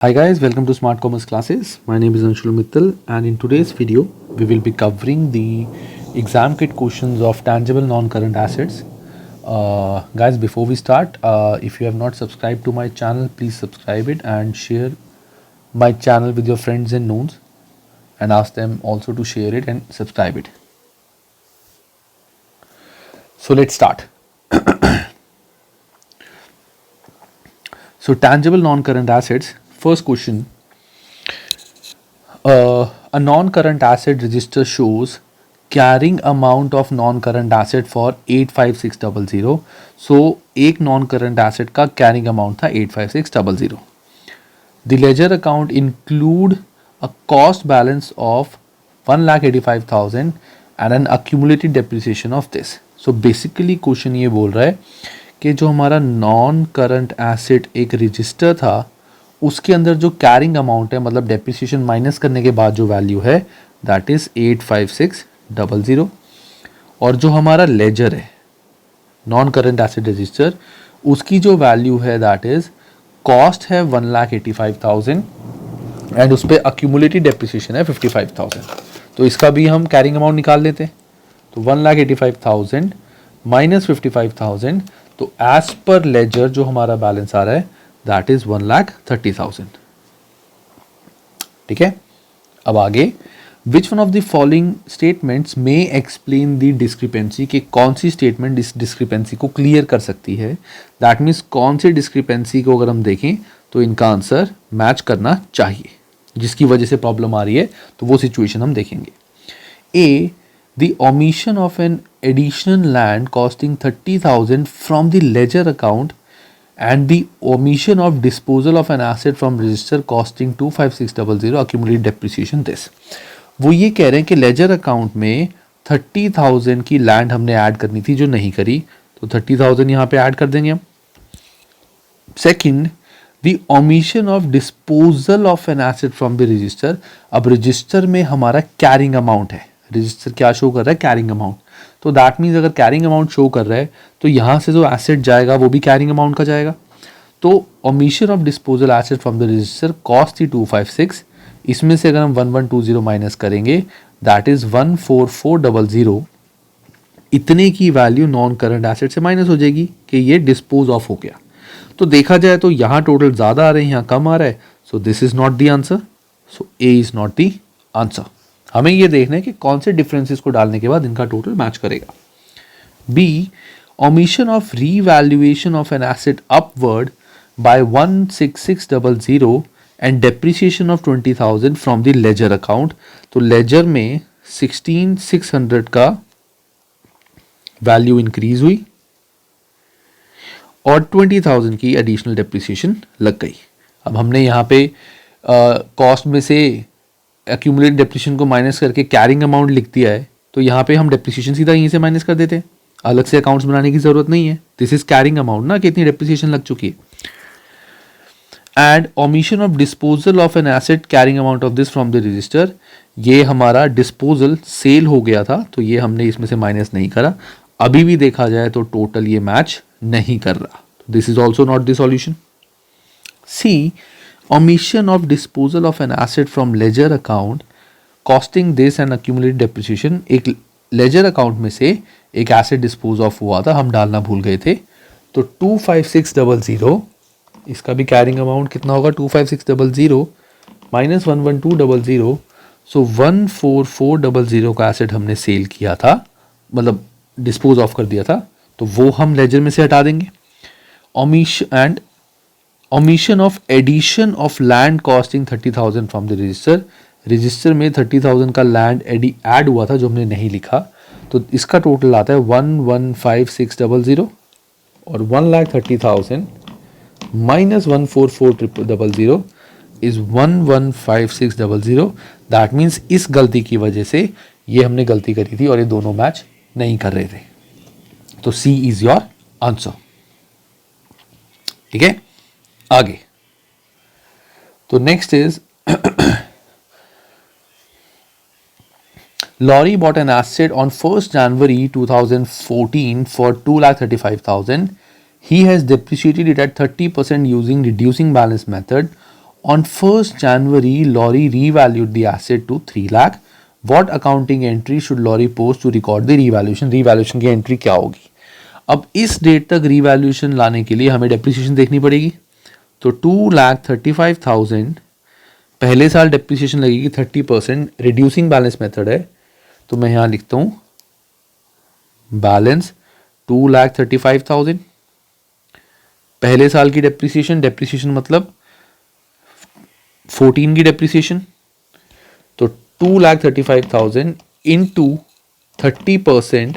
Hi guys, welcome to Smart Commerce Classes. My name is Anshul Mittal and in today's video we will be covering the exam kit questions of tangible non-current assets. Guys, before we start, if you have not subscribed to my channel, please subscribe it and share my channel with your friends and knowns and ask them also to share it and subscribe it. So let's start. So tangible non-current assets. First question. A non-current asset register shows carrying amount of non-current asset for 85600. So एक non-current asset का carrying amount था 85600. The ledger account include a cost balance of 1,85,000 and an accumulated depreciation of this. So basically question ये बोल रहा है कि जो हमारा नॉन करंट एसेट एक रजिस्टर था उसके अंदर जो कैरिंग अमाउंट है मतलब डेप्रिसिएशन माइनस करने के बाद जो वैल्यू है दैट इज 85600 और जो हमारा लेजर है नॉन करंट एसेट रजिस्टर उसकी जो वैल्यू है दैट इज कॉस्ट है 1,85,000 एंड उस पर अक्यूमुलेटेड डेप्रिसिएशन है 55,000. तो इसका भी हम कैरिंग अमाउंट निकाल लेते हैं. तो 1,85,000 माइनस 55,000 तो एज पर लेजर जो हमारा बैलेंस आ रहा है दैट इज 1,30,000. ठीक है. अब आगे which one of the following statements में एक्सप्लेन द डिस्क्रिपेंसी कि कौन सी स्टेटमेंट इस डिस्क्रिपेंसी को क्लियर कर सकती है. दैट मीन्स कौन सी डिस्क्रिपेंसी को अगर हम देखें तो इनका आंसर मैच करना चाहिए जिसकी वजह से प्रॉब्लम आ रही है. तो वो सिचुएशन हम देखेंगे. ए the omission of an additional land costing 30,000 from the ledger account and the omission of disposal of an asset from register costing 25600 accumulated depreciation this. वो ये कह रहे हैं कि लेजर अकाउंट में 30,000 की लैंड हमने ऐड करनी थी जो नहीं करी तो 30,000 यहाँ पे ऐड कर देंगे हम. Second the omission of disposal of an asset from the register. अब रजिस्टर में हमारा कैरिंग अमाउंट है. रजिस्टर क्या शो कर रहा है कैरिंग अमाउंट. तो दैट मीन्स अगर कैरिंग अमाउंट शो कर रहा है तो यहाँ से जो एसेट जाएगा वो भी कैरिंग अमाउंट का जाएगा. तो omission of disposal asset from the register cost थी 256. इसमें से अगर हम 1120 माइनस करेंगे दैट इज 14400. इतने की वैल्यू नॉन करंट एसेट से माइनस हो जाएगी कि ये डिस्पोज ऑफ हो गया. तो देखा जाए तो यहाँ टोटल ज़्यादा आ रहे हैं यहाँ कम आ रहा है. सो this is not the answer. So A is not the answer. हमें ये देखना है कि कौन से डिफरेंसेस को डालने के बाद इनका टोटल मैच करेगा. B omission of revaluation of an asset upward by 16600 and depreciation of 20,000 from the ledger account. तो लेजर में 16,600 का वैल्यू इंक्रीज हुई और 20,000 की एडिशनल डेप्रिसिएशन लग गई. अब हमने यहाँ पे कॉस्ट में से एक्यूमुलेटेड डेप्रिसिएशन को माइनस करके कैरिंग अमाउंट लिख दिया है. तो यहाँ पे हम डेप्रिसिएशन सीधा यहीं से माइनस कर देते हैं. अलग से अकाउंट्स बनाने की जरूरत नहीं है. दिस इज कैरिंग अमाउंट ना कि इतनी डेप्रिसिएशन लग चुकी है. And omission of disposal of an asset carrying amount of this from the register. ये हमारा डिस्पोजल सेल हो गया था तो ये हमने इसमें से माइनस नहीं करा. अभी भी देखा जाए तो टोटल ये मैच नहीं कर रहा. This is also not the solution. C omission of disposal of an asset from ledger account costing this and accumulated depreciation. एक ledger account में से एक asset dispose of हुआ था हम डालना भूल गए थे. तो 25600 इसका भी carrying amount कितना होगा 25600 माइनस 11200. सो 14400 का asset हमने सेल किया था मतलब डिस्पोज ऑफ कर दिया था तो वो हम लेजर में से हटा देंगे. omission of addition of land costing 30,000 from the register. Register में 30,000 का लैंड ऐड हुआ था जो हमने नहीं लिखा. तो इसका टोटल आता है 115,600 और 1,30,000 माइनस 144,000 इज 115,600. दैट मीन्स इस गलती की वजह से ये हमने गलती करी थी और ये दोनों मैच नहीं कर रहे थे. तो सी इज योर आंसर. ठीक है. आगे तो next is Lorry bought an asset on 1st January 2014 for 2,35,000. He has depreciated it at 30% using reducing balance method. On 1st January, Lorry revalued the asset to 3 lakh. What accounting entry should Lorry post to record the revaluation? Revaluation की entry क्या होगी? अब इस date तक revaluation लाने के लिए हमें डेप्रिसिएशन देखनी पड़ेगी. तो 2,35,000 पहले साल डेप्रिसिएशन लगेगी 30%. रिड्यूसिंग बैलेंस मेथड है, तो मैं यहाँ लिखता हूँ बैलेंस 2,35,000. पहले साल की डेप्रिसिएशन मतलब 14 की डेप्रिसिएशन. तो 2,35,000 इंटू 30%.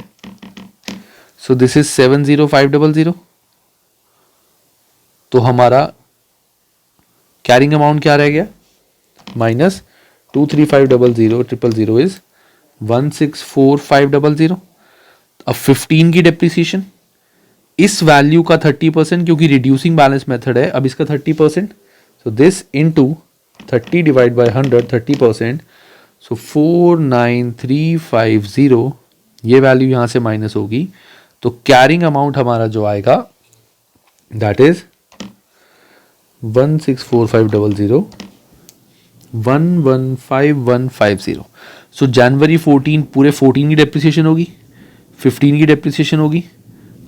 So this is 70500. तो हमारा कैरिंग अमाउंट क्या रह गया? Minus 235,000 is 164,500. अब 15 की डेप्रिसिएशन, इस वैल्यू का 30%, क्योंकि रिड्यूसिंग बैलेंस मेथड है, अब इसका 30%. So this into 30 divide by 100, 30%. सो 49350, ये वैल्यू यहां से माइनस होगी. तो कैरिंग अमाउंट हमारा जो आएगा दैट इज 164,500, 115,150. सो जनवरी 14 पूरे 14 की डेप्रिसिएशन होगी, 15 की डेप्रिसिएशन होगी.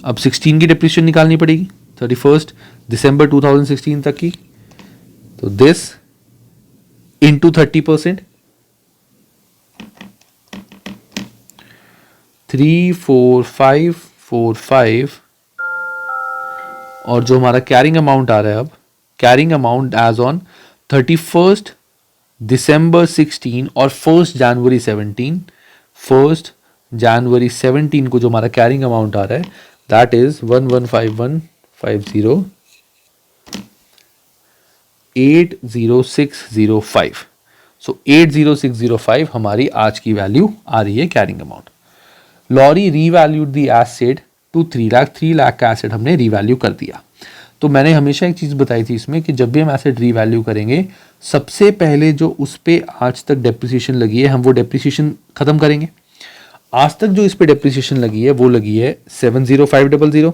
अब 16 की डेप्रिसिएशन निकालनी पड़ेगी 31 दिसंबर 2016 तक की. तो दिस इंटू 30%, 34545. और जो हमारा कैरिंग अमाउंट आ रहा है, अब कैरिंग अमाउंट एज ऑन 31 दिसंबर 16 और 1 जनवरी 17. 1 जनवरी 17 को जो हमारा कैरिंग अमाउंट आ रहा है दैट इज 115,150, 80605. सो 80605 हमारी आज की वैल्यू आ रही है carrying amount. Laurie revalued the asset to 3 lakh. 3 lakh का एसेट हमने रीवैल्यू कर दिया. तो मैंने हमेशा एक चीज़ बताई थी इसमें कि जब भी हम एसेट रीवैल्यू करेंगे, सबसे पहले जो उस पर आज तक डेप्रिसिएशन लगी है, हम वो डेप्रिसिएशन खत्म करेंगे. आज तक जो इस पे डेप्रिसिएशन लगी है वो लगी है 70500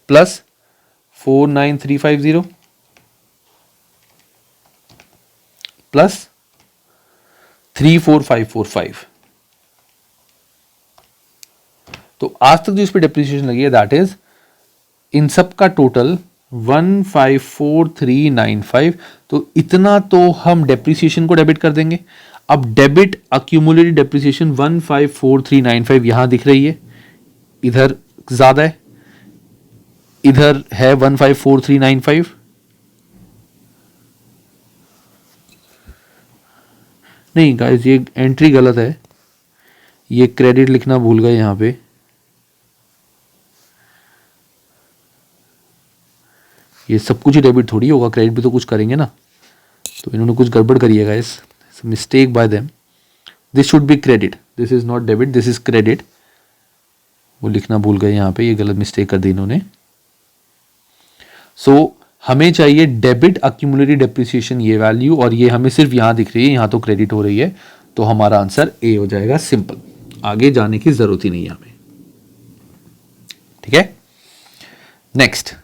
प्लस 49350 प्लस 34545. तो आज तक जो इस पे डेप्रिसिएशन लगी है दैट इज इन सब का टोटल 154395. तो इतना तो हम डेप्रिसिएशन को डेबिट कर देंगे. अब डेबिट अक्यूमुलेटेड डेप्रिसिएशन 154395 यहां दिख रही है, इधर ज्यादा है, इधर है 154395. नहीं गाइस, ये एंट्री गलत है, ये क्रेडिट लिखना भूल गए यहां पे. ये सब कुछ ही डेबिट थोड़ी होगा, क्रेडिट भी तो कुछ करेंगे ना. तो इन्होंने कुछ गड़बड़ करी है guys, mistake by them. This should B credit, this is not debit, this is credit. वो लिखना भूल गए यहाँ पे, ये गलत मिस्टेक कर दी इन्होंने. सो हमें चाहिए डेबिट अक्यूमुलेटेड डेप्रिसिएशन ये वैल्यू, और ये हमें सिर्फ यहां दिख रही है, यहां तो क्रेडिट हो रही है. तो हमारा आंसर ए हो जाएगा. सिंपल, आगे जाने की जरूरत ही नहीं है हमें. ठीक है. Next,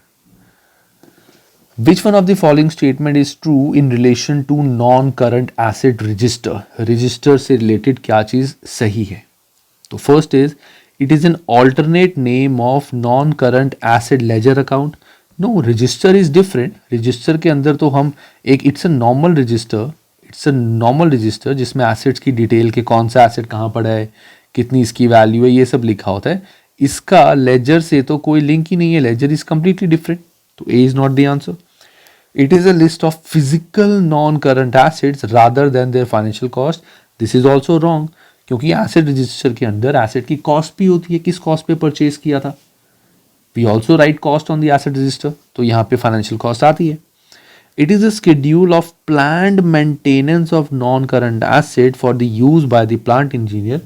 Which one of the following statement is true in relation to non-current asset register? Register से related क्या चीज सही है? तो first is it is an alternate name of non-current asset ledger account. No, register is different. Register के अंदर तो हम एक it's a normal register जिसमें assets की डिटेल के कौन सा asset कहाँ पड़ा है, कितनी इसकी वैल्यू है, ये सब लिखा होता है. इसका ledger से तो कोई लिंक ही नहीं है. ledger is completely different. तो A is not the answer. It is a list of physical non-current assets rather than their financial cost. This is also wrong, क्योंकि asset register के अंदर asset की cost भी होती है, किस cost पे purchase किया था. We also write cost on the asset register, तो यहाँ पे financial cost आती है. It is a schedule of planned maintenance of non-current asset for the use by the plant engineer.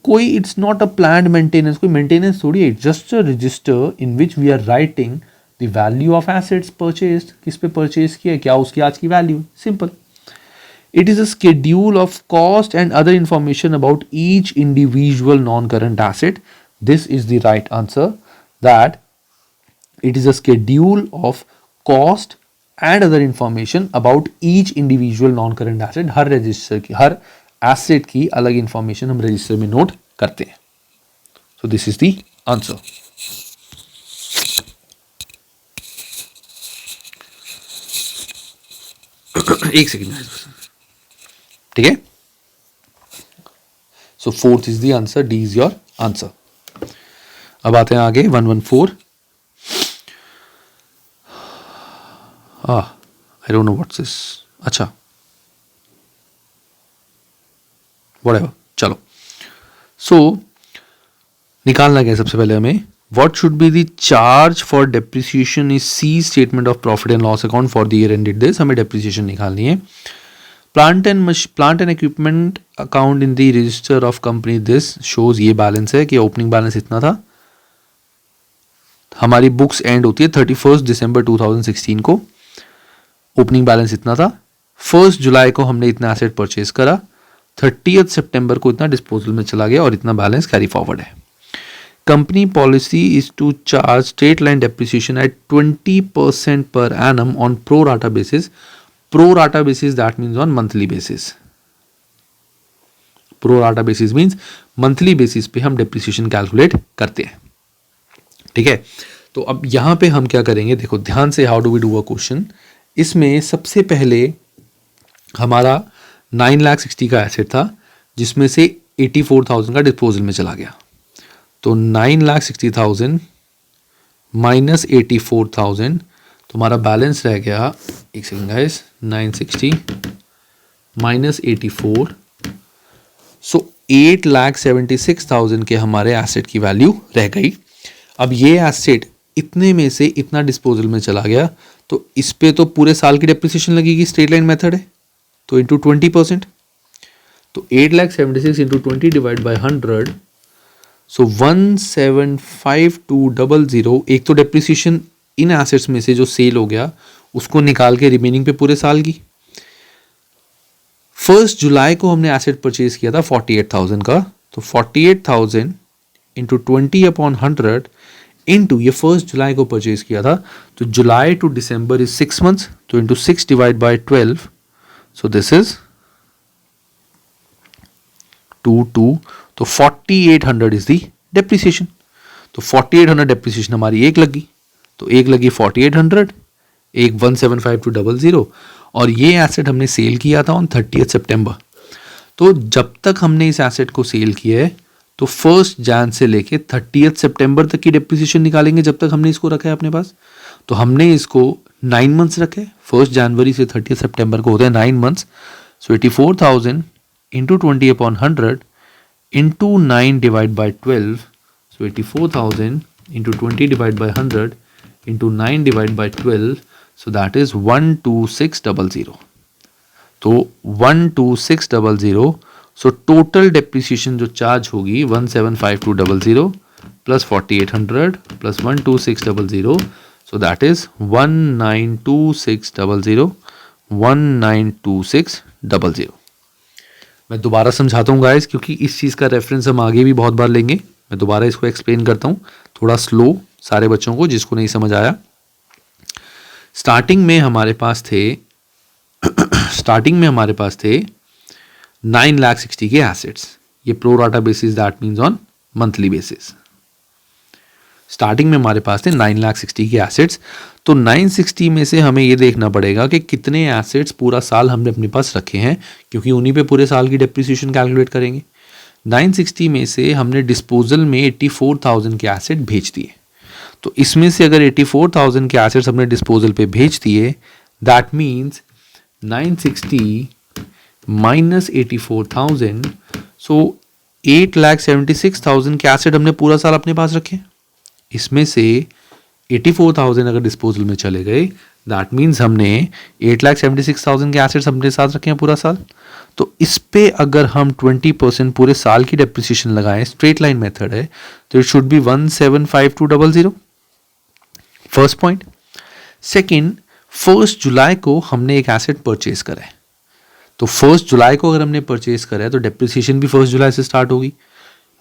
कोई it's not a planned maintenance, कोई maintenance थोड़ी है. It's just a register in which we are writing the value of assets purchased, किस पे purchase किया, क्या उसकी आज की value. Simple. It is a schedule of cost and other information about each individual non-current asset. This is the right answer, that it is a schedule of cost and other information about each individual non current asset, her register की, हर asset की अलग information हम register में note करते हैं. So this is the answer. एक second, ठीक है. So fourth is the answer, D is your answer. अब आते हैं आगे 114. I don't know what's this. अच्छा, व्हाटएवर, चलो. सो निकालना क्या है सबसे पहले हमें, what should be the charge for depreciation is see statement of profit and loss account for the year ended this. हमें डेप्रिसिएशन निकालनी है. Plant and equipment account in the register of company this shows, ये balance है कि opening balance इतना था. हमारी books and होती है 31 दिसंबर 2016 को. ओपनिंग बैलेंस इतना था. 1 जुलाई को हमने इतना एसेट परचेज करा. 30 सितंबर को इतना डिस्पोजल में चला गया और इतना बैलेंस कैरी फॉरवर्ड है. Company policy is to charge straight line depreciation at 20% per annum on pro rata basis. Pro rata basis that means on monthly basis. Pro rata basis means monthly basis पे हम depreciation calculate करते हैं. ठीक है. तो अब यहां पे हम क्या करेंगे, देखो ध्यान से, how do we do a question. इसमें सबसे पहले हमारा 9,60,000 का एसेट था जिसमें से 84,000 का डिस्पोजल में चला गया. तो 9,60,000 माइनस 84,000, तो हमारा बैलेंस रह गया, एक सेकेंड गाइस, 960 माइनस 84, सो 8,76,000 के हमारे एसेट की वैल्यू रह गई. अब ये एसेट इतने में से इतना डिस्पोजल में चला गया, तो इस पे तो पूरे साल की डेप्रिसिएशन लगेगी, स्ट्रेट लाइन मेथड है, तो इंटू 20%. तो 8,76,000 इंटू 20 डिवाइड बाई 100, सो 1,75,200. एक तो डेप्रिसिएशन इन एसेट्स में से जो सेल हो गया उसको निकाल के रिमेनिंग पे पूरे साल की. 1 जुलाई को हमने एसेट परचेज किया था 48,000 का, तो 48,000 इंटू 20/100 इंटू ये 1 जुलाई को परचेज किया था, तो जुलाई टू दिसंबर इज 6 मंथ्स, तो into 6 divide by 12, so this is 22, तो 4800 इज दी डेप्रिसिएशन. तो 4800 डेप्रिसिएशन हमारी एक लगी, तो एक लगी 4800, एक 175,200, और ये एसेट हमने सेल किया था ऑन 30 सितंबर. तो जब तक हमने इस एसेट को सेल किया है, तो 1 जन से लेके 30 सितंबर तक की डेप्रिसिएशन निकालेंगे जब तक हमने इसको रखा है अपने पास. तो हमने इसको 9 मंथ्स रखे, 1 जनवरी से 30 सितंबर को होते हैं 9 months. So 84,000 into 20/100 into 9 divide by 12, so 84,000 into 20 divide by 100 into 9 divide by 12, so that is 126,000. तो 126,000, सो टोटल डेप्रिसिएशन जो चार्ज होगी 175,200 plus 4800 plus 126,000, so that is 1926,000, 1926,000. मैं दोबारा समझाता हूँ गाइस, क्योंकि इस चीज़ का रेफरेंस हम आगे भी बहुत बार लेंगे. मैं दोबारा इसको एक्सप्लेन करता हूँ थोड़ा स्लो सारे बच्चों को जिसको नहीं समझ आया. स्टार्टिंग में हमारे पास थे 9,60,000 के एसेट्स. ये pro rata basis, that means on monthly basis. Starting में हमारे पास थे 9,60,000 के एसेट्स. तो 960 में से हमें ये देखना पड़ेगा कि कितने एसेट्स पूरा साल हमने अपने पास रखे हैं, क्योंकि उन्हीं पे पूरे साल की डेप्रिसिएशन कैलकुलेट करेंगे. 960 में से हमने डिस्पोजल में 84,000 के एसेट भेज दिए. तो इसमें से अगर 84,000 के एसेट्स हमने डिस्पोजल पे भेज दिए, दैट मीन्स 960 माइनस 84,000, सो 8,76,000 के एसेट हमने पूरा साल अपने पास रखे. इसमें से 84,000 अगर डिस्पोजल में चले गए, दैट मीन्स हमने 8,76,000 के एसेट्स अपने साथ रखे हैं पूरा साल. तो इस पे अगर हम 20% पूरे साल की डेप्रिसिएशन लगाएं, स्ट्रेट लाइन मेथड है, तो it should be 175,200. First point. Second, 1 जुलाई को हमने एक एसेट परचेज करा है. तो 1 जुलाई को अगर हमने परचेज करा है तो डेप्रिसिएशन भी 1 जुलाई से स्टार्ट होगी.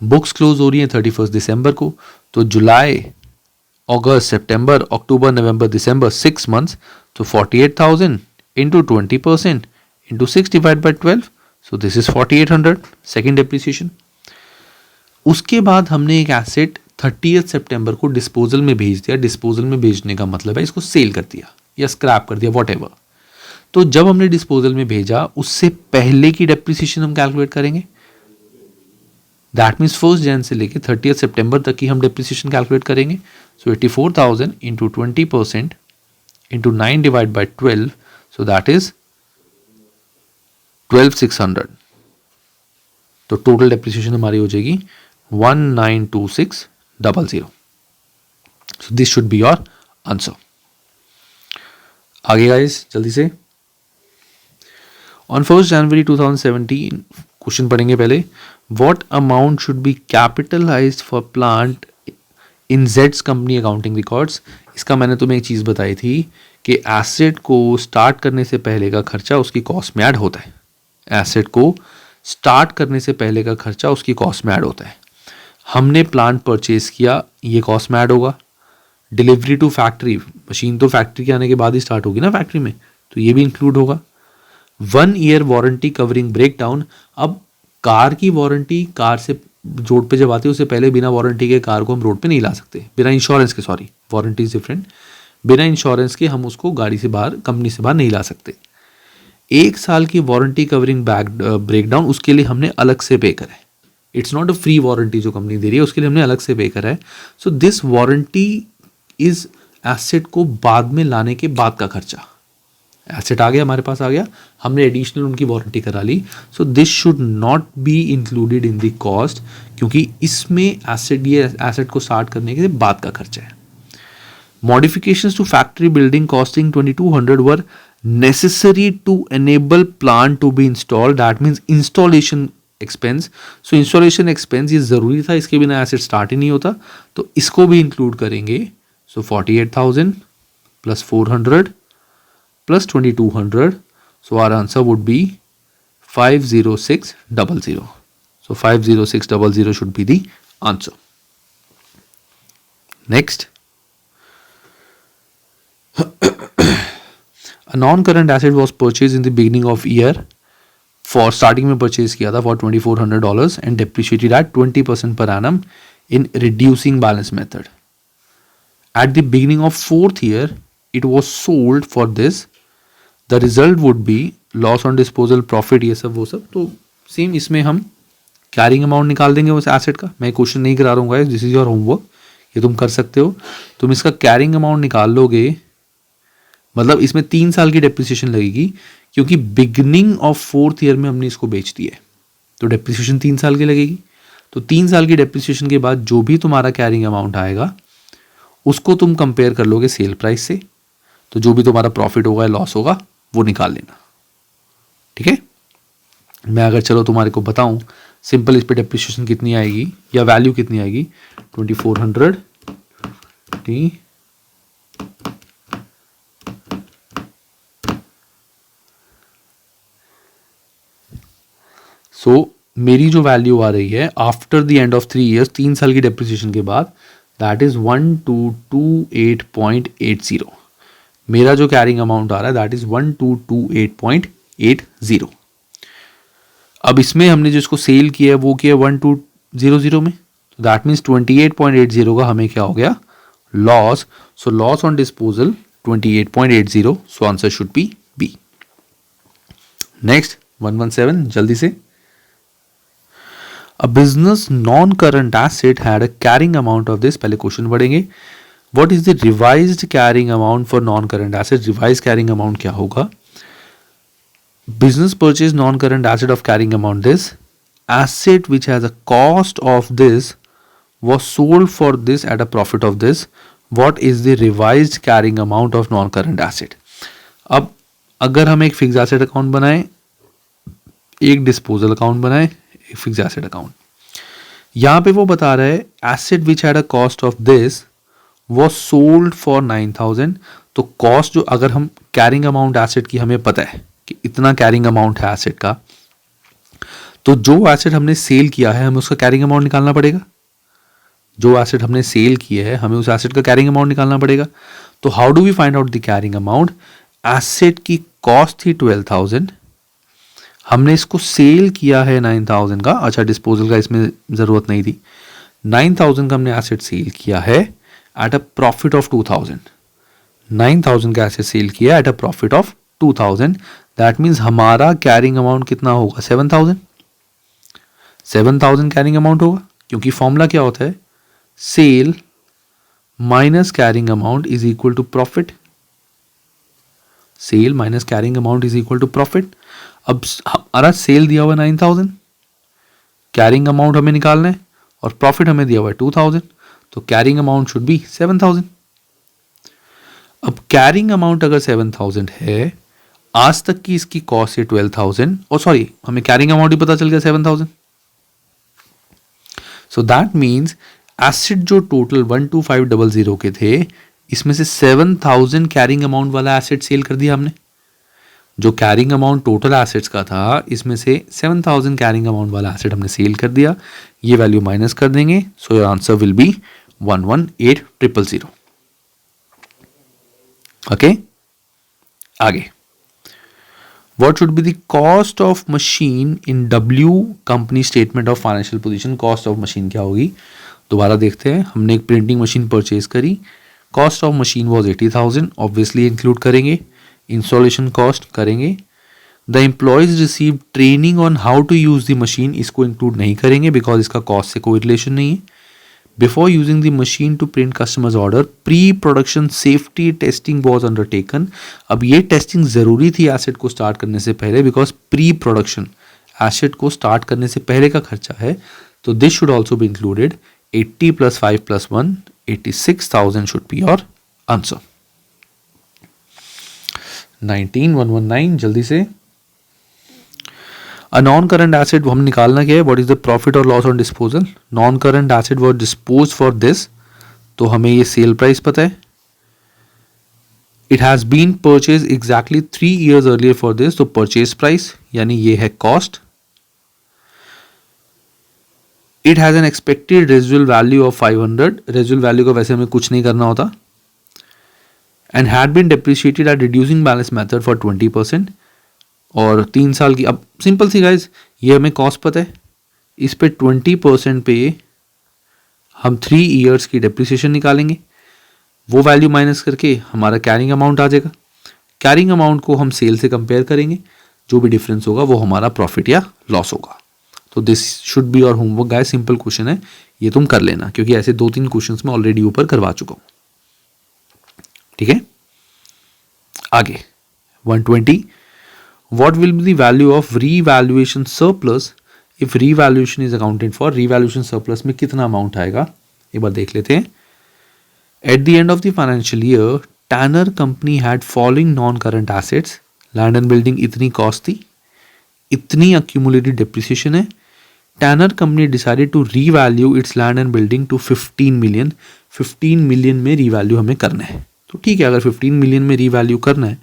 बुक्स क्लोज हो रही है 31 दिसंबर को, तो जुलाई August, September, October, November, December, 6 months. So 48,000 into 20% into 6 divided by 12. So this is 4800 second depreciation. उसके बाद हमने एक एसेट 30 सितंबर को डिस्पोजल में भेज दिया. डिस्पोजल में भेजने का मतलब है इसको सेल कर दिया या स्क्रैप कर दिया, वॉट एवर. तो जब हमने डिस्पोजल में भेजा उससे पहले की डेप्रिसिएशन हम कैलकुलेट करेंगे. दैट मीन्स 1 जनवरी से लेके 30 सितंबर तक की हम डेप्रिसिएशन कैलकुलेट करेंगे. सो 84,000 into 20% into 9 divide by 12. So that is 12,600. तो टोटल डेप्रिसिएशन हमारी हो जाएगी 192600. सो this should be your answer. आगे गाइस जल्दी से. ऑन 1 जनवरी 2017 क्वेश्चन पढ़ेंगे पहले. What amount should be capitalised for plant in Jades company accounting records. इसका मैंने तुम्हें एक चीज़ बताई थी कि एसेट को स्टार्ट करने से पहले का खर्चा उसकी कॉस्ट में ऐड होता है. एसेट को स्टार्ट करने से पहले का खर्चा उसकी कॉस्ट में ऐड होता है. हमने प्लांट परचेज किया, ये कॉस्ट में ऐड होगा. डिलीवरी टू फैक्ट्री, मशीन तो फैक्ट्री के आने के बाद ही स्टार्ट होगी ना फैक्ट्री में, तो ये भी इंक्लूड होगा. 1 ईयर वारंटी कवरिंग ब्रेकडाउन. अब कार की वारंटी कार से रोड पे जब आती है उससे पहले बिना वारंटी के कार को हम रोड पे नहीं ला सकते, बिना इंश्योरेंस के. Sorry, warranty is different. बिना इंश्योरेंस के हम उसको गाड़ी से बाहर, कंपनी से बाहर नहीं ला सकते. 1 साल की वारंटी कवरिंग ब्रेकडाउन, उसके लिए हमने अलग से पे करा है. It's not a free warranty जो कंपनी दे रही है, उसके लिए हमने अलग से पे करा है. So this warranty is asset को बाद में लाने के बाद का खर्चा. एसेट आ गया, हमारे पास आ गया, हमने एडिशनल उनकी वारंटी करा ली. So this should not be included in the cost, क्योंकि इसमें एसेट को स्टार्ट करने के बाद का खर्चा है. Modifications to factory building costing 2200 were necessary to enable plant to be installed. That means installation expense. So installation expense ये ज़रूरी था, इसके बिना एसेट स्टार्ट ही नहीं होता, तो इसको भी इंक्लूड करेंगे. सो 48,000 plus 400 plus 2200. So our answer would be 50600. So 50600 should be the answer. Next. A non-current asset was purchased in the beginning of year. For starting में purchase किया था for $2,400 and depreciated at 20% per annum in reducing balance method. At the beginning of 4th year, it was sold for this. The result would be loss on disposal, profit, ये सब वो सब. तो same इसमें हम carrying amount निकाल देंगे उस एसेट का. मैं क्वेश्चन नहीं करा रहा हूँ, दिस इज योर होमवर्क, ये तुम कर सकते हो. तुम इसका कैरिंग अमाउंट निकाल लोगे, मतलब इसमें 3 साल की डेप्रिसिएशन लगेगी, क्योंकि बिगनिंग ऑफ 4th ईयर में हमने इसको बेच दिया है, तो डेप्रिसिएशन 3 साल की लगेगी. तो 3 साल की डेप्रिसिएशन के बाद जो भी तुम्हारा कैरिंग अमाउंट आएगा उसको तुम कंपेयर कर लोगे सेल प्राइस से. तो जो भी तुम्हारा प्रॉफिट होगा या लॉस होगा वो निकाल लेना. ठीक है. मैं अगर चलो तुम्हारे को बताऊं सिंपल, इस पे डेप्रिसिएशन कितनी आएगी या वैल्यू कितनी आएगी. 2400 टी सो मेरी जो वैल्यू आ रही है after the end of 3 years, 3 साल की डेप्रिसिएशन के बाद, दैट इज 1228.80. मेरा जो कैरिंग अमाउंट आ रहा है दैट इज 1228.80. अब इसमें हमने जिसको सेल किया है वो किया 1200 में, तो दैट मीन्स 28.80 का हमें क्या हो गया, loss. So loss on disposal 28.80. So answer should be b. Next 117 जल्दी से. A business non-current asset had a carrying amount of this. पहले क्वेश्चन पढ़ेंगे. What is the revised carrying amount for non-current asset? Revised carrying amount क्या होगा? Business purchase non-current asset of carrying amount this. Asset which has a cost of this was sold for this at a profit of this. What is the revised carrying amount of non-current asset? अब अगर हम एक fix asset account बनाएं, एक disposal account बनाएं, एक fix asset account, यहां पे वो बता रहा है asset which had a cost of this was sold for 9,000. तो कॉस्ट जो, अगर हम कैरिंग अमाउंट एसेट की हमें पता है कि इतना कैरिंग अमाउंट है एसेट का, तो जो एसेट हमने सेल किया है हमें उसका कैरिंग अमाउंट निकालना पड़ेगा. जो एसेट हमने सेल किया है हमें उस एसेट का कैरिंग अमाउंट निकालना पड़ेगा। तो how do we find out the carrying amount? Asset की कॉस्ट थी 12,000, हमने इसको सेल किया है 9,000 का। अच्छा, डिस्पोजल का इसमें ज़रूरत नहीं थी। 9,000 का हमने एसेट सेल किया है एट अ प्रॉफिट ऑफ 2,000। 9,000 का एसेट सेल किया at a profit of 2,000। That means हमारा कैरिंग अमाउंट कितना होगा? 7,000। 7,000 कैरिंग अमाउंट होगा, क्योंकि फॉर्मूला क्या होता है? Sale minus carrying amount is equal to profit. Sale minus carrying amount is equal to profit. अब हमारा सेल दिया हुआ 9,000, कैरिंग अमाउंट हमें निकालना है और प्रॉफिट हमें दिया हुआ है 2,000, तो कैरिंग अमाउंट शुड बी 7,000। अब कैरिंग अमाउंट अगर 7,000 है, आज तक की इसकी कॉस्ट है 12,000, और सॉरी हमें कैरिंग अमाउंट ही पता चल गया 7,000। सो दैट मीन्स एसेट जो टोटल 12500 के थे, इसमें से 7,000 कैरिंग अमाउंट वाला एसेट सेल कर दिया हमने। जो कैरिंग अमाउंट टोटल एसेट्स का था, इसमें से 7,000 कैरिंग अमाउंट वाला एसेट हमने सेल कर दिया। ये वैल्यू माइनस कर देंगे, so your answer will be 118,000। Okay, आगे what should be the cost of machine in W company statement of financial position? Cost of machine क्या होगी? दोबारा देखते हैं। हमने एक प्रिंटिंग मशीन परचेज करी, cost of machine was 80,000, obviously include करेंगे। इंस्टॉलेशन कॉस्ट करेंगे। The employees receive training on how to use the machine, इसको इंक्लूड नहीं करेंगे बिकॉज इसका कॉस्ट से कोई रिलेशन नहीं है। Before using the machine to print customers order, pre production safety testing was undertaken. अब ये टेस्टिंग जरूरी थी एसेट को स्टार्ट करने से पहले, बिकॉज प्री प्रोडक्शन एसेट को स्टार्ट करने से पहले का खर्चा है, तो this should also be included. 80 + 5 + 1, 86,000 should be your answer. 19,119 जल्दी से। अ नॉन करंट एसेट हम निकालना क्या है? व्हाट इज द प्रॉफिट और loss on disposal? Non current asset was dispose for this, तो हमें ये सेल प्राइस पता है। It has been purchase exactly 3 years earlier for this, तो परचेज प्राइस यानी ये है cost. It has an expected residual value of 500, residual value का वैसे हमें कुछ नहीं करना होता। And had been depreciated at reducing balance method for 20%, और 3 साल की। अब सिंपल सी गाइज, ये हमें कॉस्ट पता है, इस पे 20% पे हम 3 years की डेप्रिसिएशन निकालेंगे, वो वैल्यू माइनस करके हमारा कैरिंग अमाउंट आ जाएगा। कैरिंग अमाउंट को हम सेल से कंपेयर करेंगे, जो भी डिफरेंस होगा वो हमारा प्रॉफिट या लॉस होगा। तो this should be your homework guys, simple question है, ये तुम कर लेना, क्योंकि ऐसे 2-3 क्वेश्चंस मैं ऑलरेडी ऊपर करवा चुका हूं। ठीक है, आगे 120, what will be the value of revaluation surplus if revaluation is accounted for? Revaluation surplus में कितना अमाउंट आएगा, एक बार देख लेते हैं। At the end of the financial year, Tanner company had following non current assets. Land and building इतनी cost थी, इतनी अक्यूमुलेटेड डेप्रिसिएशन है। Tanner company decided to revalue its land and building to 15 million। 15 million में revalue हमें करना है, तो ठीक है, अगर 15 million में रीवैल्यू करना है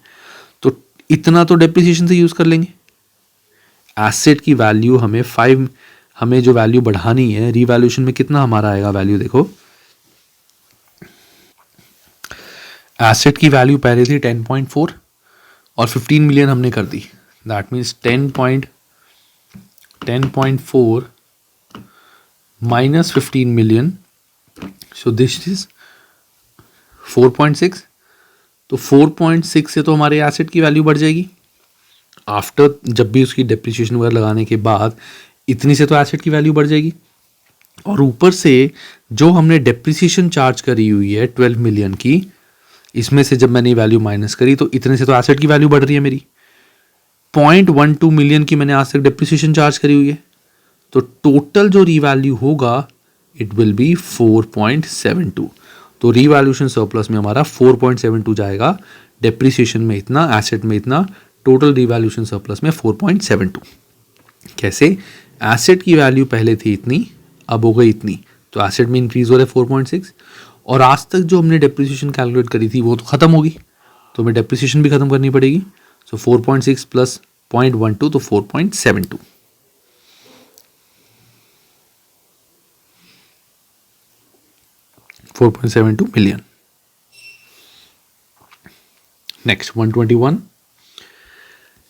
तो इतना तो डेप्रिसिएशन से यूज कर लेंगे। एसेट की वैल्यू हमें जो वैल्यू बढ़ानी है, रीवैल्यूएशन में कितना हमारा आएगा वैल्यू? देखो, एसेट की वैल्यू पहले थी 10.4 और 15 million हमने कर दी। That means 10.4 minus 15 million, so this is 4.6। तो 4.6 से तो हमारे एसेट की वैल्यू बढ़ जाएगी आफ्टर, जब भी उसकी डेप्रिसिएशन वगैरह लगाने के बाद इतनी से तो एसेट की वैल्यू बढ़ जाएगी। और ऊपर से जो हमने डेप्रिसिएशन चार्ज करी हुई है 12 million की, इसमें से जब मैंने वैल्यू माइनस करी तो इतने से तो एसेट की वैल्यू बढ़ रही है मेरी। 0.12 million की मैंने आज तक डेप्रिसिएशन चार्ज करी हुई है, तो टोटल जो रीवैल्यू होगा इट विल बी 4.72। तो रीवैल्यूएशन सरप्लस में हमारा 4.72 जाएगा, डेप्रिसिएशन में इतना, एसेट में इतना, टोटल रीवैल्यूएशन सरप्लस में 4.72। कैसे? एसेट की वैल्यू पहले थी इतनी, अब हो गई इतनी, तो एसेट में इंक्रीज हो रहा है 4.6, और आज तक जो हमने डेप्रिसिएशन कैलकुलेट करी थी वो तो खत्म होगी, तो हमें डेप्रिसिएशन भी खत्म करनी पड़ेगी। सो 4.6 + 0.12 तो 4.72। 4.72 million. Next, 121.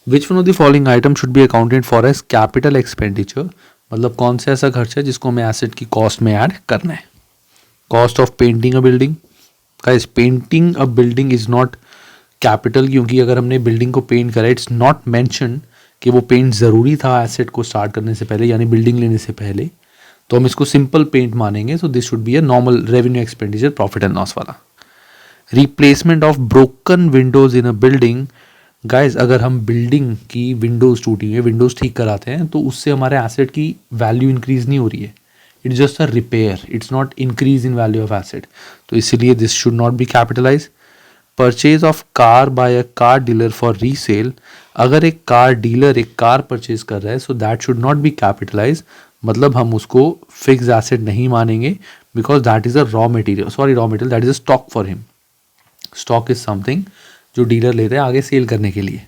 Which one of the following items should be accounted for as capital expenditure? मतलब कौन सा ऐसा खर्च है जिसको हमें एसेट की कॉस्ट में ऐड करना है? Cost of painting a building. Guys, painting a building is not capital, क्योंकि अगर हमने बिल्डिंग को पेंट करा, इट्स नॉट मेंशन कि वो पेंट ज़रूरी था एसेट को स्टार्ट करने से पहले, यानी बिल्डिंग लेने से पहले, तो हम इसको सिंपल पेंट मानेंगे. So this should be a normal revenue expenditure, profit and loss वाला. Replacement of broken windows in a building. Guys, अगर हम बिल्डिंग की विंडोज़ टूटी हुई, विंडोज़ ठीक कराते हैं, तो उससे हमारे एसेट की वैल्यू इंक्रीज नहीं हो रही है. It's just a repair, it's not increase in value of asset. तो इसीलिए this should not be capitalize. Purchase of car by a car dealer for resale. अगर एक कार डीलर एक कार परचेज कर रहा है, so that should not be capitalize. मतलब हम उसको फिक्स एसेट नहीं मानेंगे, because that is a raw material, that is a stock for him. Stock is something जो डीलर लेते हैं आगे सेल करने के लिए.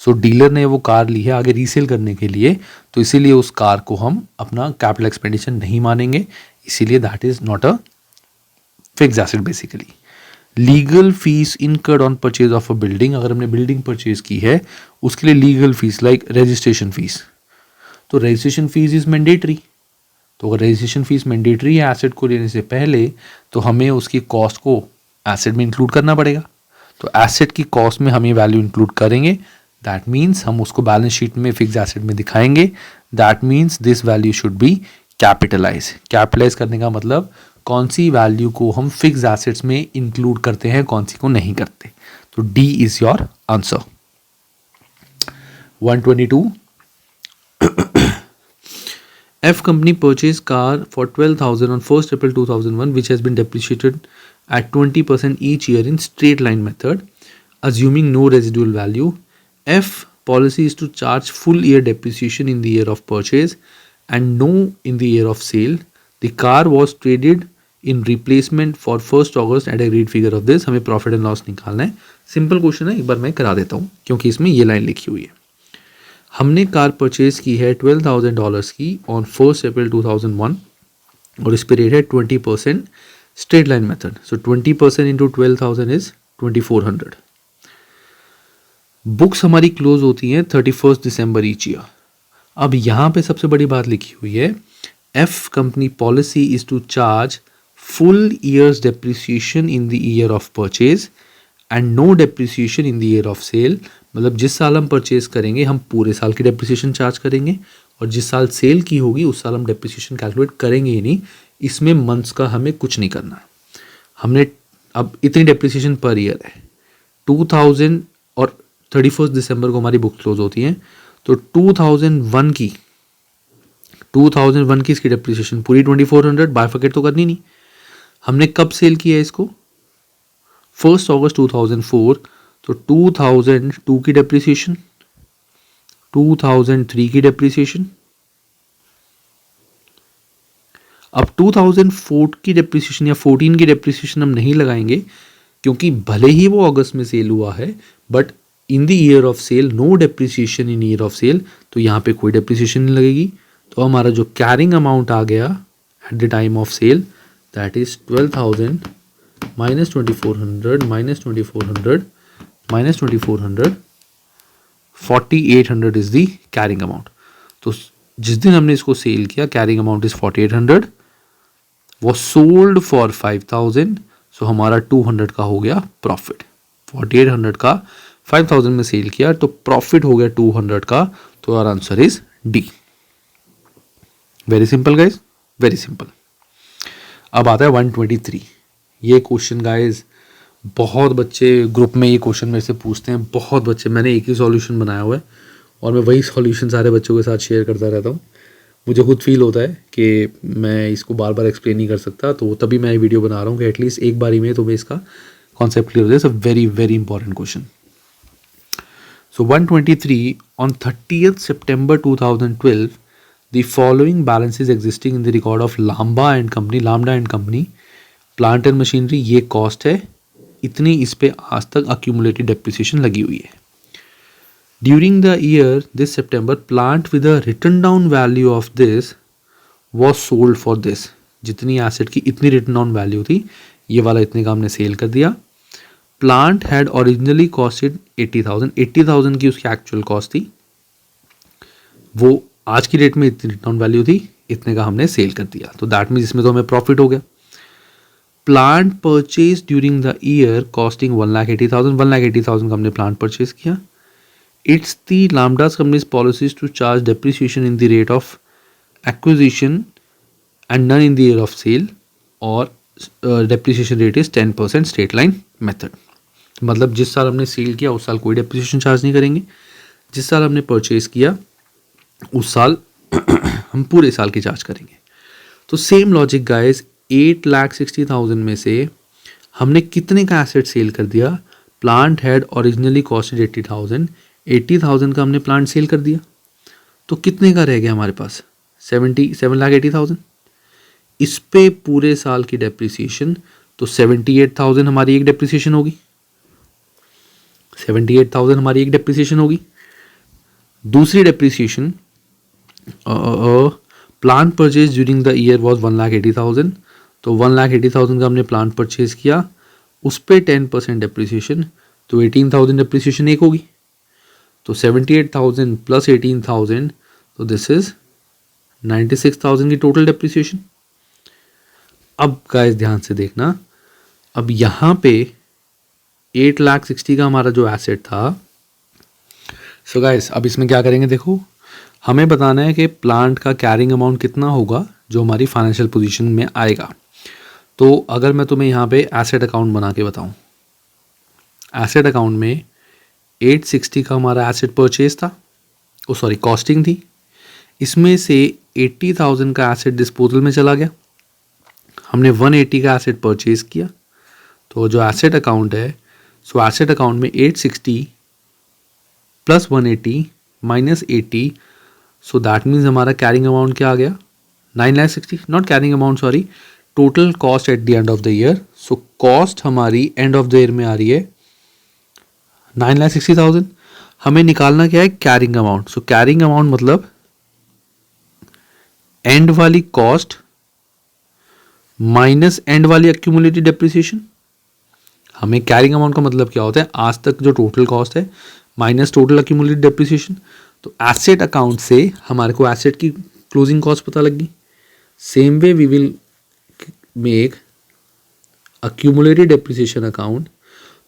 सो डीलर ने वो कार ली है आगे रीसेल करने के लिए, तो इसीलिए उस कार को हम अपना कैपिटल एक्सपेंडिचर नहीं मानेंगे. इसीलिए that is not a fix asset basically. Legal fees incurred on purchase of a building. अगर हमने बिल्डिंग परचेज की है, उसके लिए legal fees like registration fees. तो रजिस्ट्रेशन फीस इज मैंडेटरी. तो अगर रजिस्ट्रेशन फीस मैंडेटरी है एसेट को लेने से पहले, तो हमें उसकी कॉस्ट को एसेट में इंक्लूड करना पड़ेगा. तो एसेट की कॉस्ट में हम ये वैल्यू इंक्लूड करेंगे. दैट मीन्स हम उसको बैलेंस शीट में फिक्स एसेट में दिखाएंगे. That means this value should be capitalize. Capitalize करने का मतलब कौन सी वैल्यू को हम फिक्स एसेट्स में इंक्लूड करते हैं, कौन सी को नहीं करते. तो D is your answer. 122. F company purchased car for 12,000 on 1st April 2001, which has been depreciated at 20% each year in straight line method, assuming no residual value. F policy is to charge full year depreciation in the year of purchase and no in the year of sale. The car was traded in replacement for 1st August at a agreed figure of this. हमें profit and loss निकालना है. Simple question है, एक बार मैं करा देता हूँ क्योंकि इसमें ये लाइन लिखी हुई है. हमने कार परचेज की है $12,000 की ऑन 1st April 2001 और इस पे रेट है 20% straight line method. So 20% into 12,000 is 2,400. Books हमारी क्लोज होती हैं 31st December ईच ईयर. अब यहाँ पे सबसे बड़ी बात लिखी हुई है, f company policy is to charge full years depreciation in the year of purchase and no depreciation in the year of sale. मतलब जिस साल हम परचेज करेंगे हम पूरे साल की डेप्रिसिएशन चार्ज करेंगे, और जिस साल सेल की होगी उस साल हम डेप्रिसिएशन कैलकुलेट करेंगे ही नहीं. इसमें मंथ्स का हमें कुछ नहीं करना. हमने अब इतनी डेप्रिसिएशन पर ईयर है 2000 और 31st December को हमारी बुक क्लोज होती है. तो 2001 की इसकी डेप्रिसिएशन पूरी 2,400 बाइफर्केट तो करनी नहीं. हमने कब सेल किया है इसको? 1st August 2004. तो 2002 की डेप्रिसिएशन, 2003 की डेप्रिसिएशन. अब 2004 की डेप्रिसिएशन या 14 की डेप्रिसिएशन हम नहीं लगाएंगे, क्योंकि भले ही वो अगस्त में सेल हुआ है, but in the year of sale no depreciation in year of sale. तो यहाँ पे कोई डेप्रिसिएशन नहीं लगेगी. तो हमारा जो कैरिंग अमाउंट आ गया at the time of sale, that is 12,000 minus 2,400 minus 2,400 minus 2,400, 4,800 is the carrying amount. तो जिस दिन हमने इसको सेल किया कैरिंग अमाउंट इज 4,800, वो सोल्ड फॉर 5,000. सो हमारा 200 का हो गया प्रॉफिट. 4,800 का 5,000 में सेल किया तो प्रॉफिट हो गया 200 का. तो our answer is d. Very simple guys, very simple. अब आता है 123. ये क्वेश्चन गाइज बहुत बच्चे ग्रुप में ये क्वेश्चन मेरे से पूछते हैं, बहुत बच्चे. मैंने एक ही सॉल्यूशन बनाया हुआ है और मैं वही सॉल्यूशन सारे बच्चों के साथ शेयर करता रहता हूँ. मुझे खुद फील होता है कि मैं इसको बार बार एक्सप्लेन नहीं कर सकता, तो तभी मैं ये वीडियो बना रहा हूँ कि एटलीस्ट एक बारी में तुम्हें इसका कॉन्सेप्ट क्लियर हो जाए. It's a very very important question. So 123. On 30th September 2012 the following balances existing in the record of Lambda and Company. Plant and machinery ये कॉस्ट है, इतनी इस पे आज तक अक्यूमुलेटेड डेप्रिसिएशन लगी हुई है. During the year this September plant with a written down value of this was sold for this. जितनी एसेट की इतनी रिटन डाउन वैल्यू थी, ये वाला इतने का हमने सेल कर दिया। प्लांट हैड ओरिजिनली कॉस्टेड 80,000 की उसकी एक्चुअल कॉस्ट थी, वो आज की डेट में इतनी रिटर्न वैल्यू थी, इतने का हमने सेल कर दिया। तो दैट मीन्स इसमें तो हमें प्रॉफिट हो गया। Plant purchase during the year costing 1,80,000, 1,80,000 का हमने प्लांट परचेज किया। It's the Lambda's company's policies to charge depreciation in the rate of acquisition and none in the year of sale, और depreciation rate is 10% straight line method. मतलब जिस साल हमने cell किया उस साल कोई डेप्रिसिएशन चार्ज नहीं करेंगे, जिस साल हमने परचेज किया उस साल हम पूरे साल की चार्ज करेंगे। तो सेम लॉजिक गाइस, 8,60,000 में से हमने कितने का एसेट सेल कर दिया? प्लांट हैड ओरिजिनली कॉस्टेड 80,000, 80,000 का हमने प्लांट सेल कर दिया, तो कितने का रह गया हमारे पास? 7,80,000। इस पे पूरे साल की डेप्रिसिएशन, तो 78,000 हमारी एक डेप्रिसिएशन होगी, 78,000 हमारी एक डेप्रिसिएशन होगी। दूसरी depreciation, plant purchase during the year was 1,80,000, तो 1,80,000 का हमने प्लांट परचेज किया, उस पे 10% डेप्रिसिएशन, तो 18,000 डेप्रिसिएशन एक होगी। तो 78,000 प्लस 18,000, तो दिस इज 96,000 की टोटल डेप्रिसिएशन। अब गाइस ध्यान से देखना, अब यहाँ पे 8,60,000 का हमारा जो एसेट था, सो गाइस अब इसमें क्या करेंगे, देखो हमें बताना है कि प्लांट का कैरिंग अमाउंट कितना होगा जो हमारी फाइनेंशियल पोजीशन में आएगा। तो अगर मैं तुम्हें यहाँ पे एसेट अकाउंट बना के बताऊँ, एसेट अकाउंट में 860 का हमारा एसेट परचेज था, कॉस्टिंग थी, इसमें से 80,000 का एसेट डिस्पोजल में चला गया, हमने 180 का एसेट परचेज किया। तो जो एसेट अकाउंट है, सो एसेट अकाउंट में 860 plus 180 minus 80, so that means हमारा कैरिंग अमाउंट क्या आ गया? 9,60,000, not carrying amount sorry, total cost at the end of the year. So cost हमारी एंड ऑफ द ईयर में आ रही है 9,60,000। हमें निकालना क्या है? Carrying amount. So carrying amount मतलब एंड वाली कॉस्ट माइनस एंड वाली एक्यूमुलेटेड डेप्रिसिएशन। हमें कैरिंग अमाउंट का मतलब क्या होता है? आज तक जो टोटल कॉस्ट है माइनस टोटल एक्यूमुलेटेड डेप्रिसिएशन। तो एसेट अकाउंट से हमारे को एसेट की क्लोजिंग कॉस्ट पता लग गई। Same way we will make accumulated depreciation account.